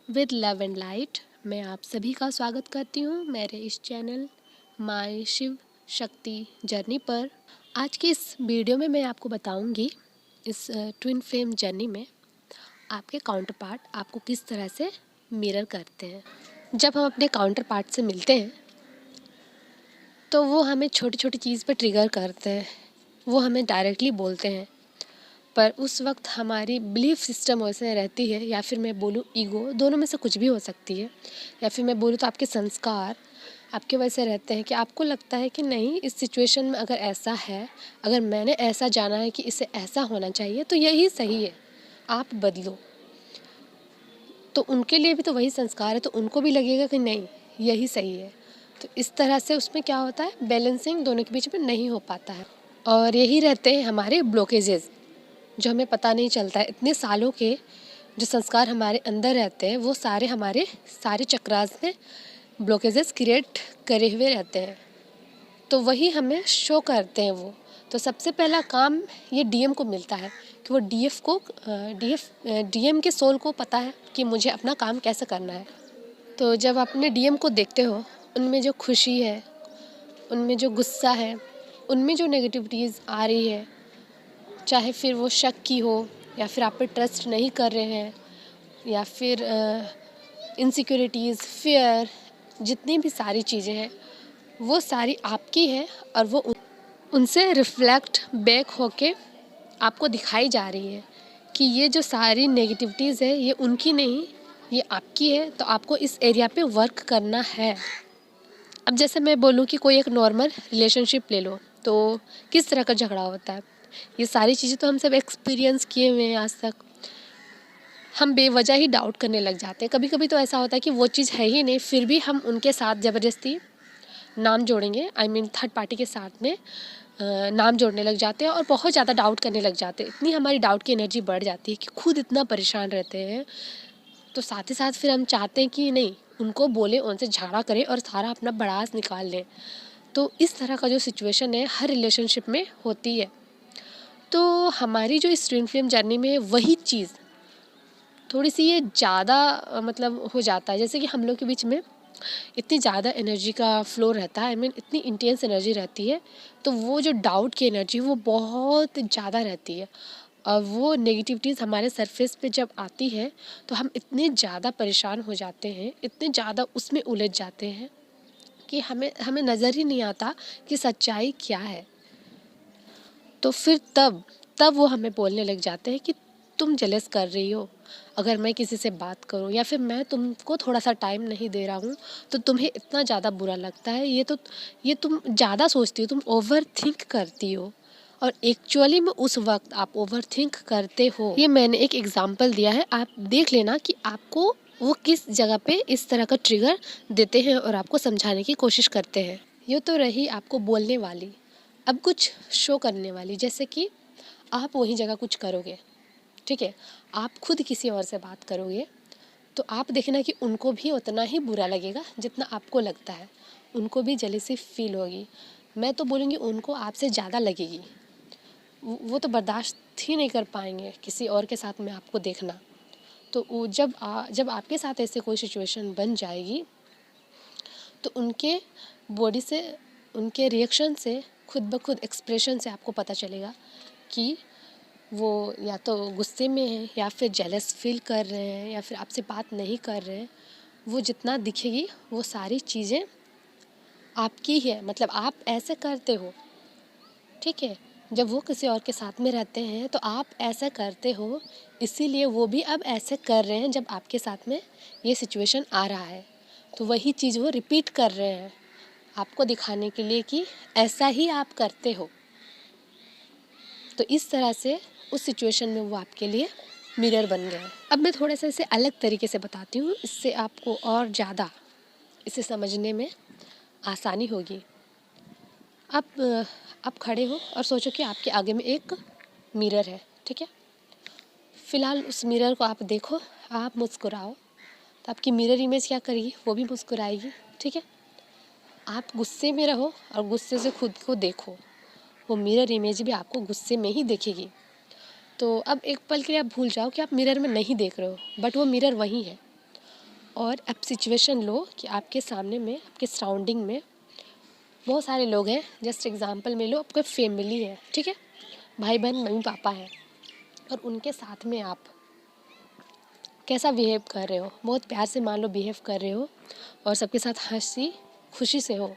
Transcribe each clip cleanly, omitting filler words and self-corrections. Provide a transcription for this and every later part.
With love and light. मैं आप सभी का स्वागत करती हूँ मेरे इस channel my Shiv Shakti journey पर। आज की इस वीडियो में मैं आपको बताऊंगी इस ट्विन फ्लेम जर्नी में आपके काउंटर पार्ट आपको किस तरह से मिरर करते हैं। जब हम अपने काउंटर पार्ट से मिलते हैं तो वो हमें छोटी छोटी चीज़ पर ट्रिगर करते हैं, वो हमें डायरेक्टली बोलते हैं, पर उस वक्त हमारी बिलीफ सिस्टम वैसे रहती है, या फिर मैं बोलूँ ईगो, दोनों में से कुछ भी हो सकती है, या फिर मैं बोलूँ तो आपके संस्कार आपके वैसे रहते हैं कि आपको लगता है कि नहीं, इस सिचुएशन में अगर ऐसा है, अगर मैंने ऐसा जाना है कि इसे ऐसा होना चाहिए तो यही सही है, आप बदलो। तो उनके लिए भी तो वही संस्कार है, तो उनको भी लगेगा कि नहीं यही सही है। तो इस तरह से उसमें क्या होता है, बैलेंसिंग दोनों के बीच में नहीं हो पाता है, और यही रहते हैं हमारे ब्लॉकेजेस जो हमें पता नहीं चलता है। इतने सालों के जो संस्कार हमारे अंदर रहते हैं वो सारे हमारे सारे चक्रास में ब्लॉकेजेस क्रिएट करे हुए रहते हैं, तो वही हमें शो करते हैं वो। तो सबसे पहला काम ये डीएम को मिलता है कि वो डीएम के सोल को पता है कि मुझे अपना काम कैसे करना है। तो जब अपने डीएम को देखते हो, उनमें जो खुशी है, उनमें जो गुस्सा है, उनमें जो नेगेटिविटीज़ आ रही है, चाहे फिर वो शक की हो, या फिर आप पे ट्रस्ट नहीं कर रहे हैं, या फिर इनसिक्योरिटीज़, फियर, जितनी भी सारी चीज़ें हैं वो सारी आपकी है, और वो उनसे रिफ्लेक्ट बैक होके आपको दिखाई जा रही है कि ये जो सारी नेगेटिविटीज़ है ये उनकी नहीं, ये आपकी है। तो आपको इस एरिया पे वर्क करना है। अब जैसे मैं बोलूँ कि कोई एक नॉर्मल रिलेशनशिप ले लो, तो किस तरह का झगड़ा होता है, ये सारी चीज़ें तो हम सब एक्सपीरियंस किए हुए हैं आज तक। हम बेवजह ही डाउट करने लग जाते हैं। कभी कभी तो ऐसा होता है कि वो चीज़ है ही नहीं, फिर भी हम उनके साथ ज़बरदस्ती नाम जोड़ेंगे, आई मीन थर्ड पार्टी के साथ में नाम जोड़ने लग जाते हैं, और बहुत ज़्यादा डाउट करने लग जाते हैं। इतनी हमारी डाउट की एनर्जी बढ़ जाती है कि खुद इतना परेशान रहते हैं, तो साथ ही साथ फिर हम चाहते हैं कि नहीं, उनको बोले, उनसे झगड़ा करें और सारा अपना भड़ास निकाल लें। तो इस तरह का जो सिचुएशन है हर रिलेशनशिप में होती है। तो हमारी जो इस ट्विन फ्लेम जर्नी में है वही चीज़ थोड़ी सी ये ज़्यादा मतलब हो जाता है। जैसे कि हम लोग के बीच में इतनी ज़्यादा एनर्जी का फ्लो रहता है, आई मीन इतनी इंटेंस एनर्जी रहती है, तो वो जो डाउट की एनर्जी वो बहुत ज़्यादा रहती है, और वो नेगेटिविटीज़ हमारे सरफेस पे जब आती है तो हम इतने ज़्यादा परेशान हो जाते हैं, इतने ज़्यादा उसमें उलझ जाते हैं कि हमें हमें नज़र ही नहीं आता कि सच्चाई क्या है। तो फिर तब तब वो हमें बोलने लग जाते हैं कि तुम जेलस कर रही हो, अगर मैं किसी से बात करूं या फिर मैं तुमको थोड़ा सा टाइम नहीं दे रहा हूं तो तुम्हें इतना ज़्यादा बुरा लगता है। ये तुम ज़्यादा सोचती हो, तुम ओवर थिंक करती हो, और एक्चुअली में उस वक्त आप ओवर थिंक करते हो। ये मैंने एक एग्जाम्पल दिया है, आप देख लेना कि आपको वो किस जगह पे इस तरह का ट्रिगर देते हैं और आपको समझाने की कोशिश करते हैं। ये तो रही आपको बोलने वाली। अब कुछ शो करने वाली, जैसे कि आप वही जगह कुछ करोगे, ठीक है, आप खुद किसी और से बात करोगे, तो आप देखना कि उनको भी उतना ही बुरा लगेगा जितना आपको लगता है, उनको भी जेलसी फील होगी। मैं तो बोलूँगी उनको आपसे ज़्यादा लगेगी, वो तो बर्दाश्त ही नहीं कर पाएंगे किसी और के साथ में आपको देखना। तो जब आपके साथ ऐसे कोई सिचुएशन बन जाएगी तो उनके बॉडी से, उनके रिएक्शन से, खुद ब खुद एक्सप्रेशन से आपको पता चलेगा कि वो या तो गुस्से में है, या फिर जेलस फील कर रहे हैं, या फिर आपसे बात नहीं कर रहे हैं। वो जितना दिखेगी वो सारी चीज़ें आपकी है, मतलब आप ऐसे करते हो, ठीक है। जब वो किसी और के साथ में रहते हैं तो आप ऐसा करते हो, इसीलिए वो भी अब ऐसे कर रहे हैं जब आपके साथ में ये सिचुएशन आ रहा है। तो वही चीज़ वो रिपीट कर रहे हैं आपको दिखाने के लिए कि ऐसा ही आप करते हो। तो इस तरह से उस सिचुएशन में वो आपके लिए मिरर बन गए। अब मैं थोड़ा सा इसे अलग तरीके से बताती हूँ, इससे आपको और ज़्यादा इसे समझने में आसानी होगी। आप खड़े हो और सोचो कि आपके आगे में एक मिरर है, ठीक है। फ़िलहाल उस मिरर को आप देखो, आप मुस्कुराओ, तो आपकी मिरर इमेज क्या करेगी, वो भी मुस्कुराएगी, ठीक है। आप गुस्से में रहो और गुस्से से खुद को देखो, वो मिरर इमेज भी आपको गुस्से में ही देखेगी। तो अब एक पल के लिए आप भूल जाओ कि आप मिरर में नहीं देख रहे हो, बट वो मिरर वही है, और अब सिचुएशन लो कि आपके सामने में, आपके सराउंडिंग में बहुत सारे लोग हैं। जस्ट एग्जांपल में लो, आपका फैमिली है, ठीक है, भाई बहन मम्मी पापा हैं, और उनके साथ में आप कैसा बिहेव कर रहे हो, बहुत प्यार से मान लो बिहेव कर रहे हो और सबके साथ हंसी खुशी से हो,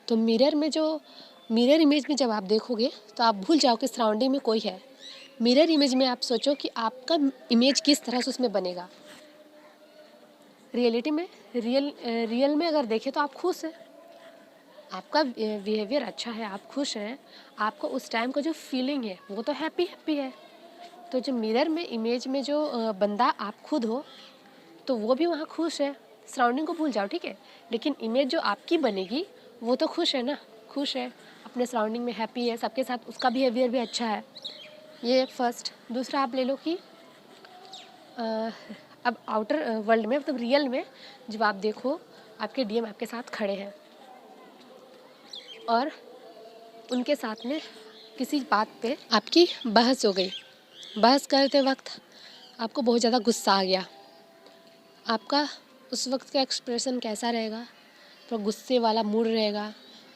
तो मिरर इमेज में जब आप देखोगे तो आप भूल जाओ कि सराउंडिंग में कोई है। मिरर इमेज में आप सोचो कि आपका इमेज किस तरह से उसमें बनेगा। रियलिटी में रियल में अगर देखें तो आप खुश हैं, आपका बिहेवियर अच्छा है, आप खुश हैं, आपको उस टाइम का जो फीलिंग है वो तो हैप्पी हैप्पी है। तो जो मिरर में इमेज में जो बंदा आप खुद हो, तो वो भी वहाँ खुश है। सराउंडिंग को भूल जाओ, ठीक है, लेकिन इमेज जो आपकी बनेगी वो तो खुश है ना, खुश है, अपने सराउंडिंग में हैप्पी है, सबके साथ उसका बिहेवियर भी अच्छा है। ये फर्स्ट। दूसरा आप ले लो कि अब आउटर वर्ल्ड में, मतलब रियल में जब आप देखो आपके डीएम आपके साथ खड़े हैं और उनके साथ में किसी बात पे आपकी बहस हो गई, बहस करते वक्त आपको बहुत ज़्यादा गुस्सा आ गया, आपका उस वक्त का एक्सप्रेशन कैसा रहेगा? तो गुस्से वाला मूड रहेगा,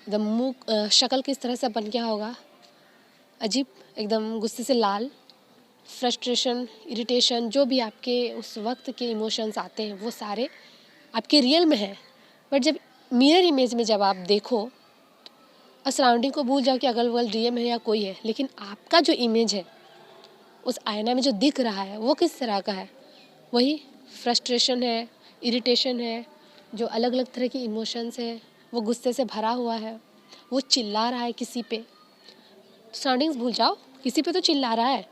एकदम मुँह शक्ल किस तरह से बन गया होगा, अजीब, एकदम गुस्से से लाल, फ्रस्ट्रेशन, इरिटेशन, जो भी आपके उस वक्त के इमोशंस आते हैं वो सारे आपके रियल में हैं। बट जब मिरर इमेज में जब आप देखो और सराउंडिंग को भूल जाओ कि अगल बगल डीएम है या कोई है, लेकिन आपका जो इमेज है उस आईना में जो दिख रहा है वो किस तरह का है? वही फ्रस्ट्रेशन है, इरिटेशन है, जो अलग अलग तरह की इमोशंस है, वो गुस्से से भरा हुआ है, वो चिल्ला रहा है किसी पे। सराउंडिंग्स भूल जाओ, किसी पे तो चिल्ला रहा है,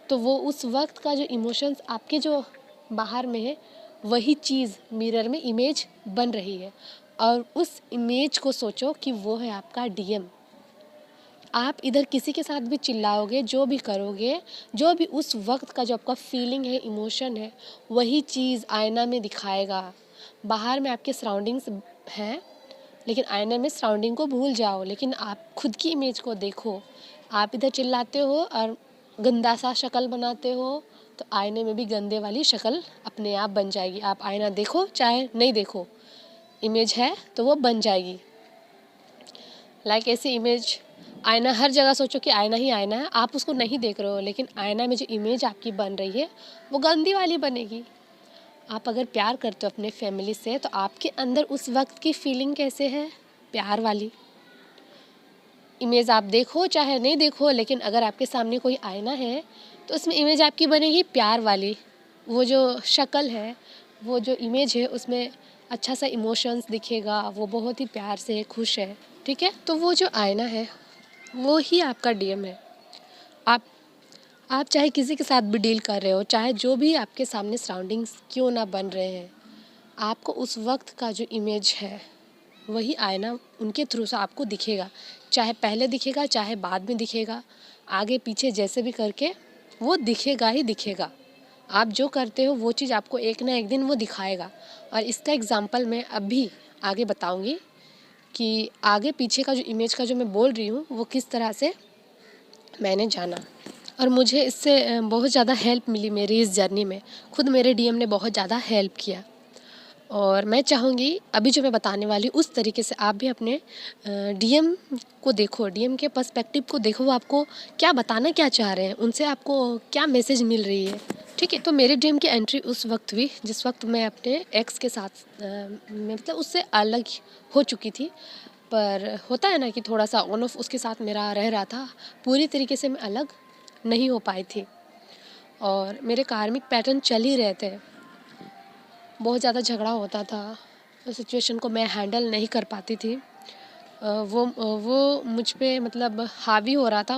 तो वो उस वक्त का जो इमोशंस आपके जो बाहर में है वही चीज़ मिरर में इमेज बन रही है, और उस इमेज को सोचो कि वो है आपका डीएम। आप इधर किसी के साथ भी चिल्लाओगे, जो भी करोगे, जो भी उस वक्त का जो आपका फीलिंग है, इमोशन है, वही चीज़ आईना में दिखाएगा। बाहर में आपके सराउंडिंग्स हैं, लेकिन आईने में सराउंडिंग को भूल जाओ, लेकिन आप खुद की इमेज को देखो। आप इधर चिल्लाते हो और गंदा सा शक्ल बनाते हो, तो आईने में भी गंदे वाली शक्ल अपने आप बन जाएगी। आप आईना देखो चाहे नहीं देखो, इमेज है तो वो बन जाएगी। लाइक ऐसी इमेज, आईना हर जगह सोचो कि आईना ही आईना है, आप उसको नहीं देख रहे हो, लेकिन आईना में जो इमेज आपकी बन रही है वो गंदी वाली बनेगी। आप अगर प्यार करते हो अपने फैमिली से, तो आपके अंदर उस वक्त की फीलिंग कैसे है? प्यार वाली। इमेज आप देखो चाहे नहीं देखो, लेकिन अगर आपके सामने कोई आईना है तो उसमें इमेज आपकी बनेगी प्यार वाली। वो जो शक्ल है, वो जो इमेज है, उसमें अच्छा सा इमोशंस दिखेगा, वो बहुत ही प्यार से खुश है, ठीक है। तो वो जो आईना है वो ही आपका डीएम है। आप आप चाहे किसी के साथ भी डील कर रहे हो, चाहे जो भी आपके सामने सराउंडिंग्स क्यों ना बन रहे हैं, आपको उस वक्त का जो इमेज है वही आईना उनके थ्रू से आपको दिखेगा। चाहे पहले दिखेगा, चाहे बाद में दिखेगा, आगे पीछे जैसे भी करके वो दिखेगा ही दिखेगा। आप जो करते हो वो चीज़ आपको एक ना एक दिन वो दिखाएगा। और इसका एग्जाम्पल मैं अभी आगे बताऊंगी कि आगे पीछे का जो इमेज का जो मैं बोल रही हूँ वो किस तरह से मैंने जाना, और मुझे इससे बहुत ज़्यादा हेल्प मिली मेरी इस जर्नी में। खुद मेरे डीएम ने बहुत ज़्यादा हेल्प किया, और मैं चाहूँगी अभी जो मैं बताने वाली उस तरीके से आप भी अपने डीएम को देखो, डीएम के पर्सपेक्टिव को देखो, वो आपको क्या बताना क्या चाह रहे हैं, उनसे आपको क्या मैसेज मिल रही है, ठीक है। तो मेरे डीएम की एंट्री उस वक्त हुई जिस वक्त मैं अपने एक्स के साथ मतलब उससे अलग हो चुकी थी। पर होता है ना कि थोड़ा सा ऑन ऑफ उसके साथ मेरा रह रहा था, पूरी तरीके से मैं अलग नहीं हो पाई थी, और मेरे कार्मिक पैटर्न चल ही रहे थे। बहुत ज़्यादा झगड़ा होता था, उस सिचुएशन को मैं हैंडल नहीं कर पाती थी। वो मुझ पे मतलब हावी हो रहा था,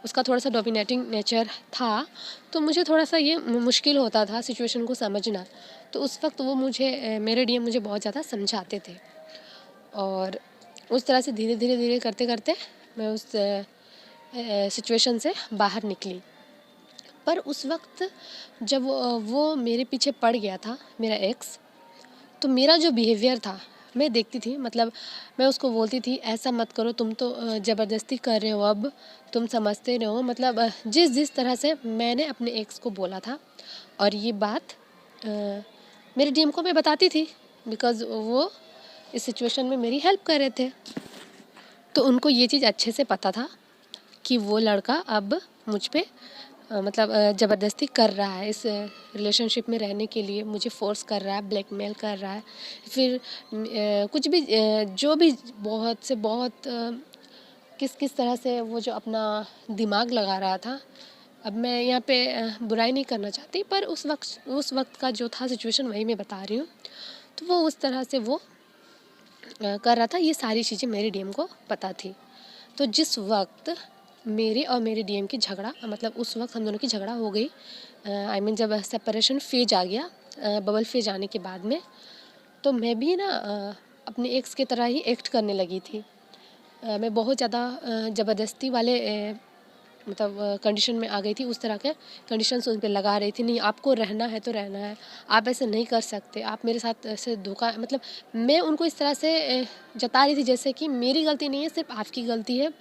उसका थोड़ा सा डोमिनेटिंग नेचर था, तो मुझे थोड़ा सा ये मुश्किल होता था सिचुएशन को समझना। तो उस वक्त वो मेरे डीएम मुझे बहुत ज़्यादा समझाते थे, और उस तरह से धीरे धीरे धीरे करते करते मैं उस सिचुएशन से बाहर निकली। पर उस वक्त जब वो मेरे पीछे पड़ गया था मेरा एक्स, तो मेरा जो बिहेवियर था मैं देखती थी, मतलब मैं उसको बोलती थी ऐसा मत करो, तुम तो ज़बरदस्ती कर रहे हो, अब तुम समझते रहो, मतलब जिस जिस तरह से मैंने अपने एक्स को बोला था। और ये बात मेरे डीएम को मैं बताती थी, बिकॉज़ वो इस सिचुएशन में मेरी हेल्प कर रहे थे। तो उनको ये चीज़ अच्छे से पता था कि वो लड़का अब मुझ पे ज़बरदस्ती कर रहा है, इस रिलेशनशिप में रहने के लिए मुझे फ़ोर्स कर रहा है, ब्लैकमेल कर रहा है। फिर कुछ भी जो भी बहुत से बहुत किस तरह से वो जो अपना दिमाग लगा रहा था। अब मैं यहाँ पे बुराई नहीं करना चाहती, पर उस वक़्त का जो था सिचुएशन वही मैं बता रही हूँ। तो वो उस तरह से वो कर रहा था, ये सारी चीज़ें मेरे डीएम को पता थी। तो जिस वक़्त मेरे और मेरे डीएम की झगड़ा उस वक़्त हम दोनों की झगड़ा हो गई, आई मीन जब सेपरेशन फ़ेज आ गया, बबल फ़ेज आने के बाद में, तो मैं भी ना अपने एक्स की तरह ही एक्ट करने लगी थी। मैं बहुत ज़्यादा ज़बरदस्ती वाले कंडीशन में आ गई थी, उस तरह के कंडीशंस उन पे लगा रही थी। नहीं, आपको रहना है तो रहना है, आप ऐसे नहीं कर सकते, आप मेरे साथ ऐसे धोखा मैं उनको इस तरह से जता रही थी जैसे कि मेरी गलती नहीं है, सिर्फ आपकी गलती है।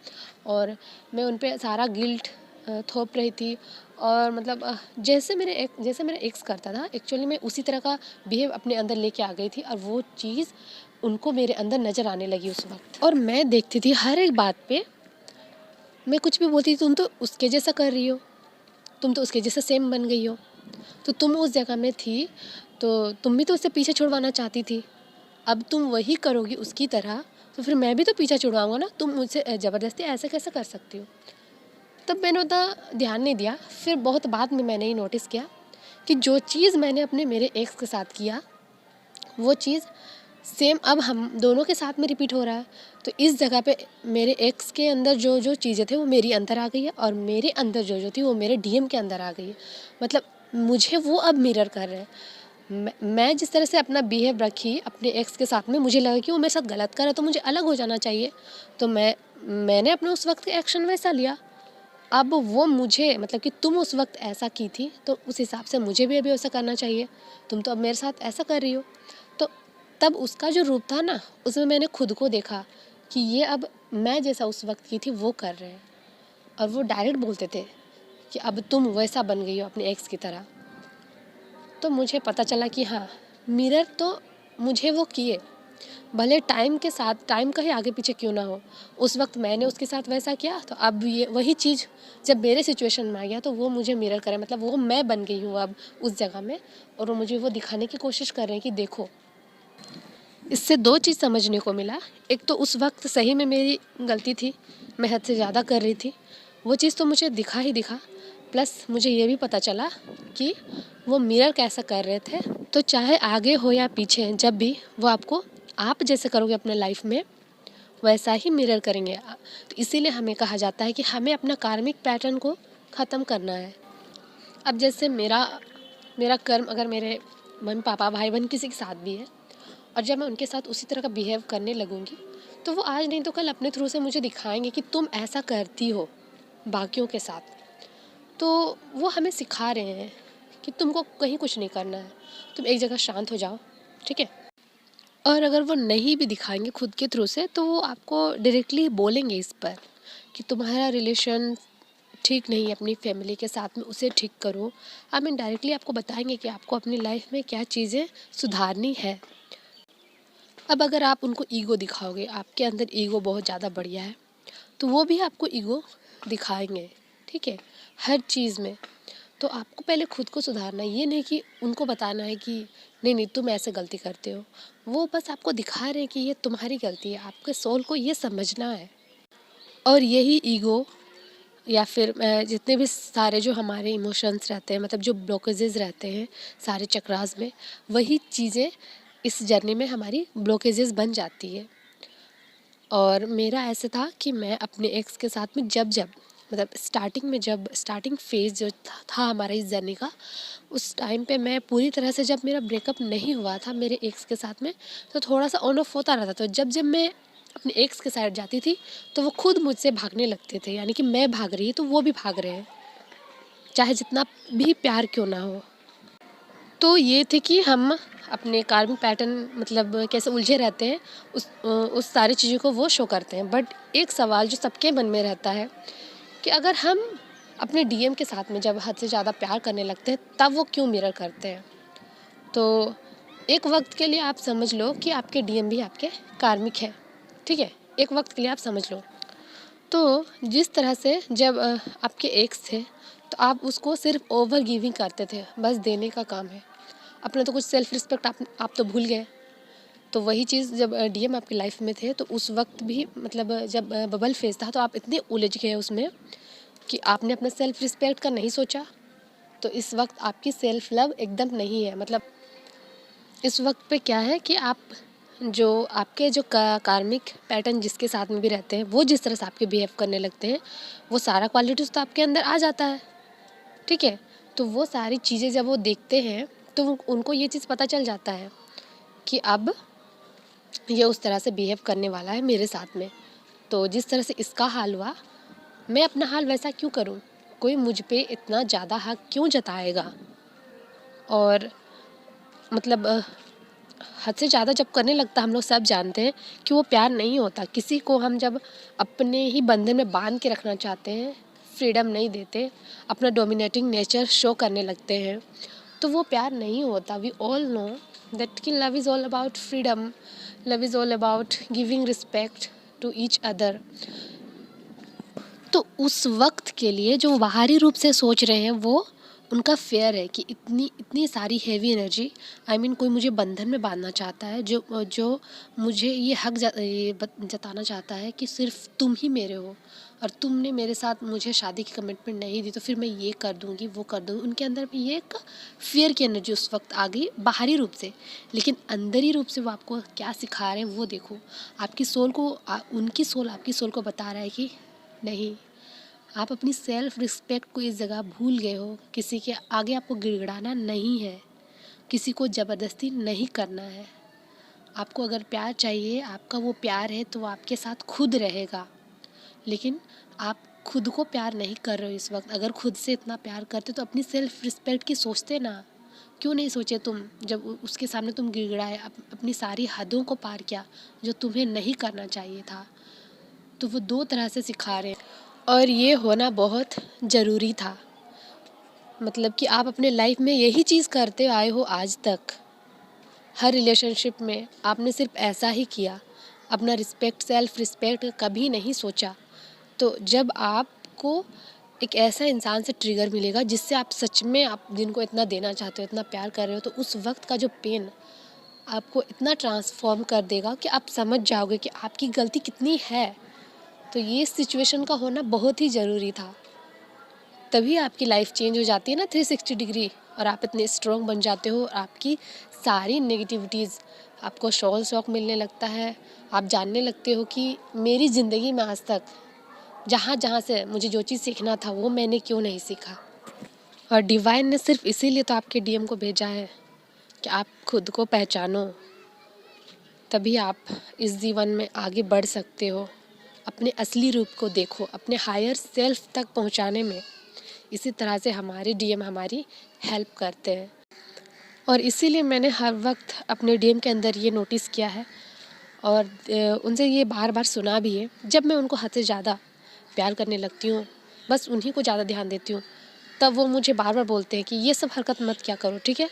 और मैं उन पे सारा गिल्ट थोप रही थी। और जैसे मेरा एक्स करता था, एक्चुअली मैं उसी तरह का बिहेव अपने अंदर लेके आ गई थी, और वो चीज़ उनको मेरे अंदर नज़र आने लगी उस वक्त। और मैं देखती थी हर एक बात पे, मैं कुछ भी बोलती थी, तुम तो उसके जैसा कर रही हो, तुम तो उसके जैसा सेम बन गई हो, तो तुम उस जगह में थी तो तुम भी तो उससे पीछे छुड़वाना चाहती थी, अब तुम वही करोगी उसकी तरह, तो फिर मैं भी तो पीछा छुड़वाऊंगा ना, तुम मुझसे ज़बरदस्ती ऐसे कैसे कर सकती हो। तब मैंने उतना ध्यान नहीं दिया। फिर बहुत बाद में मैंने ही नोटिस किया कि जो चीज़ मैंने अपने मेरे एक्स के साथ किया, वो चीज़ सेम अब हम दोनों के साथ में रिपीट हो रहा है। तो इस जगह पे मेरे एक्स के अंदर जो जो चीज़ें थे वो मेरी अंदर आ गई है, और मेरे अंदर जो जो थी वो मेरे डीएम के अंदर आ गई है। मुझे वो अब मिरर कर रहे हैं। मैं जिस तरह से अपना बिहेव रखी अपने एक्स के साथ में, मुझे लगा कि वो मेरे साथ गलत कर रहा है तो मुझे अलग हो जाना चाहिए। तो मैंने अपने उस वक्त का एक्शन वैसा लिया। अब वो मुझे कि तुम उस वक्त ऐसा की थी तो उस हिसाब से मुझे भी अभी वैसा करना चाहिए, तुम तो अब मेरे साथ ऐसा कर रही हो। तो तब उसका जो रूप था ना, उसमें मैंने खुद को देखा कि ये अब मैं जैसा उस वक्त की थी वो कर रहे हैं। और वो डायरेक्ट बोलते थे कि अब तुम वैसा बन गई हो अपने एक्स की तरह। तो मुझे पता चला कि हाँ, मिरर तो मुझे वो किए, भले टाइम के साथ, टाइम कहीं आगे पीछे क्यों ना हो, उस वक्त मैंने उसके साथ वैसा किया, तो अब ये वही चीज़ जब मेरे सिचुएशन में आ गया तो वो मुझे मिरर करे, वो मैं बन गई हूँ अब उस जगह में। और वो मुझे वो दिखाने की कोशिश कर रहे हैं कि देखो। इससे दो चीज़ समझने को मिला। एक तो उस वक्त सही में मेरी गलती थी, मैं हद से ज़्यादा कर रही थी, वो चीज़ तो मुझे दिखा ही दिखा। प्लस मुझे ये भी पता चला कि वो मिरर कैसा कर रहे थे। तो चाहे आगे हो या पीछे, जब भी वो आपको आप जैसे करोगे अपने लाइफ में वैसा ही मिरर करेंगे। तो इसीलिए हमें कहा जाता है कि हमें अपना कार्मिक पैटर्न को ख़त्म करना है। अब जैसे मेरा मेरा कर्म अगर मेरे मम्मी पापा भाई बहन किसी के साथ भी है, और जब मैं उनके साथ उसी तरह का बिहेव करने लगूंगी, तो वो आज नहीं तो कल अपने थ्रू से मुझे दिखाएंगे कि तुम ऐसा करती हो बाकियों के साथ। तो वो हमें सिखा रहे हैं कि तुमको कहीं कुछ नहीं करना है, तुम एक जगह शांत हो जाओ, ठीक है। और अगर वो नहीं भी दिखाएंगे खुद के थ्रू से, तो वो आपको डायरेक्टली बोलेंगे इस पर कि तुम्हारा रिलेशन ठीक नहीं है अपनी फैमिली के साथ में, उसे ठीक करो। आई मीन डायरेक्टली आपको बताएंगे कि आपको अपनी लाइफ में क्या चीज़ें सुधारनी है। अब अगर आप उनको ईगो दिखाओगे, आपके अंदर ईगो बहुत ज़्यादा बढ़िया है, तो वो भी आपको ईगो दिखाएंगे, ठीक है, हर चीज़ में। तो आपको पहले खुद को सुधारना है, ये नहीं कि उनको बताना है कि नहीं नहीं तुम ऐसे गलती करते हो। वो बस आपको दिखा रहे हैं कि ये तुम्हारी गलती है, आपके सोल को ये समझना है। और यही ईगो या फिर जितने भी सारे जो हमारे इमोशंस रहते हैं, जो ब्लॉकेजेस रहते हैं सारे चक्रास में, वही चीज़ें इस जर्नी में हमारी ब्लॉकेजेस बन जाती है। और मेरा ऐसे था कि मैं अपने एक्स के साथ में जब जब स्टार्टिंग में, जब स्टार्टिंग फेज जो था हमारा इस जर्नी का, उस टाइम पे मैं पूरी तरह से, जब मेरा ब्रेकअप नहीं हुआ था मेरे एक्स के साथ में, तो थोड़ा सा ऑन ऑफ होता रहता। तो जब जब मैं अपने एक्स के साइड जाती थी तो वो खुद मुझसे भागने लगते थे, यानी कि मैं भाग रही तो वो भी भाग रहे हैं, चाहे जितना भी प्यार क्यों ना हो। तो ये थे कि हम अपने कार्मिक पैटर्न कैसे उलझे रहते हैं, उस सारी चीज़ों को वो शो करते हैं। बट एक सवाल जो सबके मन में रहता है कि अगर हम अपने डीएम के साथ में जब हद से ज़्यादा प्यार करने लगते हैं, तब वो क्यों मिरर करते हैं। तो एक वक्त के लिए आप समझ लो कि आपके डीएम भी आपके कार्मिक है, ठीक है, एक वक्त के लिए आप समझ लो। तो जिस तरह से जब आपके एक्स थे तो आप उसको सिर्फ ओवर गिविंग करते थे, बस देने का काम है, अपना तो कुछ सेल्फ रिस्पेक्ट आप तो भूल गए। तो वही चीज़ जब डीएम आपकी लाइफ में थे तो उस वक्त भी मतलब जब बबल फेज था तो आप इतने उलझ गए उसमें कि आपने अपना सेल्फ रिस्पेक्ट का नहीं सोचा। तो इस वक्त आपकी सेल्फ लव एकदम नहीं है, मतलब इस वक्त पे क्या है कि आप जो आपके जो कार्मिक पैटर्न जिसके साथ में भी रहते हैं वो जिस तरह से आपके बिहेव करने लगते हैं वो सारा क्वालिटीज़ तो आपके अंदर आ जाता है, ठीक है। तो वो सारी चीज़ें जब वो देखते हैं तो उनको ये चीज़ पता चल जाता है कि अब ये उस तरह से बिहेव करने वाला है मेरे साथ में। तो जिस तरह से इसका हाल हुआ मैं अपना हाल वैसा क्यों करूं, कोई मुझ पे इतना ज़्यादा हक क्यों जताएगा। और मतलब हद से ज़्यादा जब करने लगता हम लोग सब जानते हैं कि वो प्यार नहीं होता। किसी को हम जब अपने ही बंधन में बांध के रखना चाहते हैं, फ्रीडम नहीं देते, अपना डोमिनेटिंग नेचर शो करने लगते हैं तो वो प्यार नहीं होता। वी ऑल नो दैट कि love is all about freedom, love is all about giving respect to each other. तो उस वक्त के लिए जो बाहरी रूप से सोच रहे हैं वो उनका फेयर है कि इतनी इतनी सारी हैवी एनर्जी, आई मीन कोई मुझे बंधन में बांधना चाहता है, जो जो मुझे ये हक जताना चाहता है कि सिर्फ तुम ही मेरे हो और तुमने मेरे साथ मुझे शादी की कमिटमेंट नहीं दी तो फिर मैं ये कर दूंगी वो कर दूंगी। उनके अंदर भी ये एक फेयर की एनर्जी उस वक्त आ गई बाहरी रूप से, लेकिन अंदरी रूप से वो आपको क्या सिखा रहे हैं वो देखो। आपकी सोल को उनकी सोल आपकी सोल को बता रहा है कि नहीं, आप अपनी सेल्फ रिस्पेक्ट को इस जगह भूल गए हो। किसी के आगे आपको गिड़गिड़ाना नहीं है, किसी को ज़बरदस्ती नहीं करना है। आपको अगर प्यार चाहिए, आपका वो प्यार है तो वो आपके साथ खुद रहेगा। लेकिन आप खुद को प्यार नहीं कर रहे हो इस वक्त। अगर खुद से इतना प्यार करते तो अपनी सेल्फ रिस्पेक्ट की सोचते ना। क्यों नहीं सोचे तुम, जब उसके सामने तुम गिड़गिड़ाए, अपनी सारी हदों को पार किया जो तुम्हें नहीं करना चाहिए था। तो वो दो तरह से सिखा रहे हैं और ये होना बहुत ज़रूरी था। मतलब कि आप अपने लाइफ में यही चीज़ करते आए हो आज तक। हर रिलेशनशिप में आपने सिर्फ ऐसा ही किया, अपना रिस्पेक्ट सेल्फ रिस्पेक्ट कभी नहीं सोचा। तो जब आपको एक ऐसा इंसान से ट्रिगर मिलेगा जिससे आप सच में आप जिनको इतना देना चाहते हो, इतना प्यार कर रहे हो, तो उस वक्त का जो पेन आपको इतना ट्रांसफॉर्म कर देगा कि आप समझ जाओगे कि आपकी गलती कितनी है। तो ये सिचुएशन का होना बहुत ही ज़रूरी था। तभी आपकी लाइफ चेंज हो जाती है ना 360 डिग्री, और आप इतने स्ट्रॉन्ग बन जाते हो और आपकी सारी नेगेटिविटीज़ आपको शौक मिलने लगता है। आप जानने लगते हो कि मेरी ज़िंदगी में आज तक जहाँ जहाँ से मुझे जो चीज़ सीखना था वो मैंने क्यों नहीं सीखा। और डिवाइन ने सिर्फ इसीलिए तो आपके डीएम को भेजा है कि आप खुद को पहचानो, तभी आप इस जीवन में आगे बढ़ सकते हो। अपने असली रूप को देखो, अपने हायर सेल्फ तक पहुंचाने में इसी तरह से हमारे डीएम हमारी हेल्प करते हैं। और इसीलिए मैंने हर वक्त अपने डीएम के अंदर ये नोटिस किया है और उनसे ये बार बार सुना भी है। जब मैं उनको हद से ज़्यादा प्यार करने लगती हूँ, बस उन्हीं को ज़्यादा ध्यान देती हूँ, तब वो मुझे बार बार बोलते हैं कि ये सब हरकत मत क्या करो, ठीक है।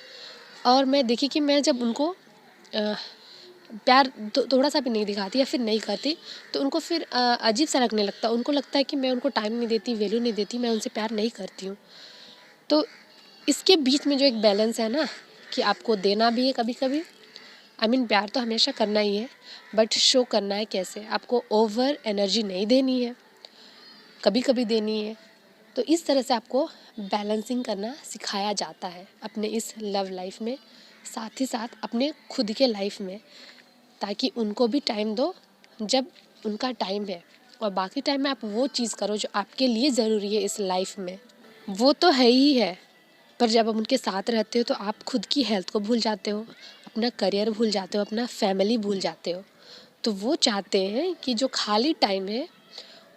और मैं देखी कि मैं जब उनको प्यार थोड़ा सा भी नहीं दिखाती या फिर नहीं करती तो उनको फिर अजीब सा लगने लगता। उनको लगता है कि मैं उनको टाइम नहीं देती, वैल्यू नहीं देती, मैं उनसे प्यार नहीं करती हूँ। तो इसके बीच में जो एक बैलेंस है ना कि आपको देना भी है कभी कभी, आई मीन प्यार तो हमेशा करना ही है, बट शो करना है कैसे। आपको ओवर एनर्जी नहीं देनी है, कभी कभी देनी है। तो इस तरह से आपको बैलेंसिंग करना सिखाया जाता है अपने इस लव लाइफ में, साथ ही साथ अपने खुद के लाइफ में, ताकि उनको भी टाइम दो जब उनका टाइम है, और बाकी टाइम में आप वो चीज़ करो जो आपके लिए ज़रूरी है इस लाइफ में। वो तो है ही है, पर जब आप उनके साथ रहते हो तो आप खुद की हेल्थ को भूल जाते हो, अपना करियर भूल जाते हो, अपना फैमिली भूल जाते हो। तो वो चाहते हैं कि जो खाली टाइम है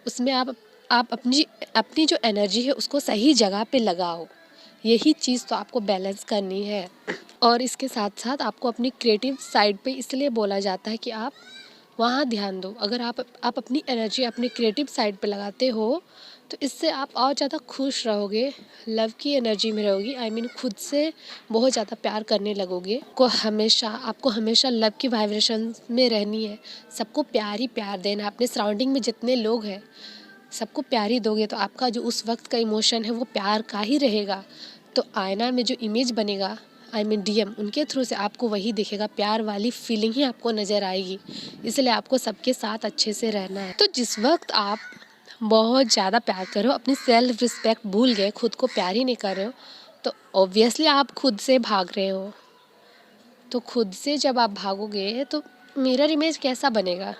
उसमें आप अपनी अपनी जो एनर्जी है उसको सही जगह पे लगाओ। यही चीज़ तो आपको बैलेंस करनी है। और इसके साथ साथ आपको अपनी क्रिएटिव साइड पे इसलिए बोला जाता है कि आप वहाँ ध्यान दो। अगर आप अपनी एनर्जी अपनी क्रिएटिव साइड पे लगाते हो तो इससे आप और ज़्यादा खुश रहोगे, लव की एनर्जी में रहोगी। आई मीन खुद से बहुत ज़्यादा प्यार करने लगोगे। आपको हमेशा लव की वाइब्रेशन में रहनी है। सबको प्यार ही प्यार देना है। अपने सराउंडिंग में जितने लोग हैं सबको प्यार ही दोगे तो आपका जो उस वक्त का इमोशन है वो प्यार का ही रहेगा। तो आईना में जो इमेज बनेगा, आई मीन डीएम, उनके थ्रू से आपको वही दिखेगा, प्यार वाली फीलिंग ही आपको नज़र आएगी। इसलिए आपको सबके साथ अच्छे से रहना है। तो जिस वक्त आप बहुत ज़्यादा प्यार करो, अपनी सेल्फ रिस्पेक्ट भूल गए, खुद को प्यार ही नहीं कर रहे हो, तो ऑब्वियसली आप खुद से भाग रहे हो। तो खुद से जब आप भागोगे तो मिरर इमेज कैसा बनेगा?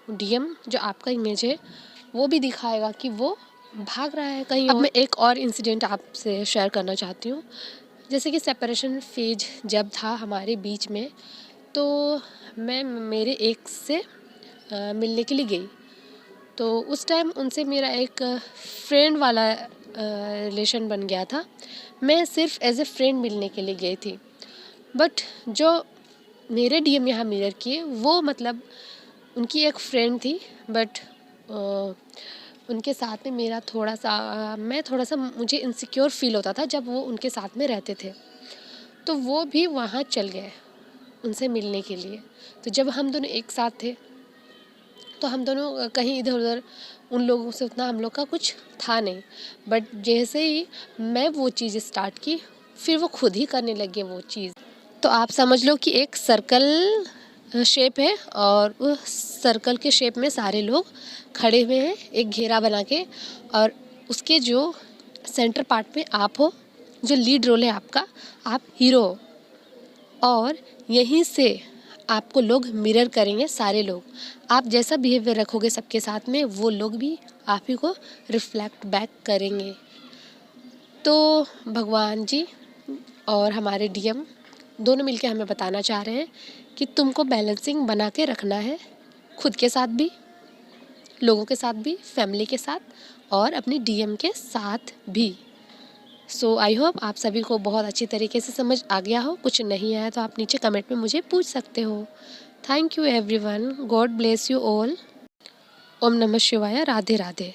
डीएम जो आपका इमेज है वो भी दिखाएगा कि वो भाग रहा है कहीं और। अब मैं एक और इंसिडेंट आपसे शेयर करना चाहती हूँ। जैसे कि सेपरेशन फेज जब था हमारे बीच में, तो मैं मेरे एक्स से मिलने के लिए गई। तो उस टाइम उनसे मेरा एक फ्रेंड वाला रिलेशन बन गया था। मैं सिर्फ एज ए फ्रेंड मिलने के लिए गई थी। बट जो मेरे डीएम यहाँ मिरर किए वो मतलब उनकी एक फ्रेंड थी, बट उनके साथ में मेरा मैं थोड़ा सा मुझे इनसिक्योर फील होता था जब वो उनके साथ में रहते थे। तो वो भी वहाँ चल गए उनसे मिलने के लिए। तो जब हम दोनों एक साथ थे तो हम दोनों कहीं इधर उधर, उन लोगों से उतना हम लोग का कुछ था नहीं। बट जैसे ही मैं वो चीज़ स्टार्ट की फिर वो खुद ही करने लगे वो चीज़। तो आप समझ लो कि एक सर्कल शेप है और उस सर्कल के शेप में सारे लोग खड़े हुए हैं एक घेरा बना के, और उसके जो सेंटर पार्ट में आप हो, जो लीड रोल है आपका, आप हीरो हो। और यहीं से आपको लोग मिरर करेंगे, सारे लोग। आप जैसा बिहेवियर रखोगे सबके साथ में वो लोग भी आप ही को रिफ्लेक्ट बैक करेंगे। तो भगवान जी और हमारे डीएम दोनों मिलके हमें बताना चाह रहे हैं कि तुमको बैलेंसिंग बना के रखना है, खुद के साथ भी, लोगों के साथ भी, फैमिली के साथ और अपनी डीएम के साथ भी। सो आई होप आप सभी को बहुत अच्छी तरीके से समझ आ गया हो। कुछ नहीं आया तो आप नीचे कमेंट में मुझे पूछ सकते हो। Thank you everyone, God bless you all. ओम नमः शिवाय, राधे राधे।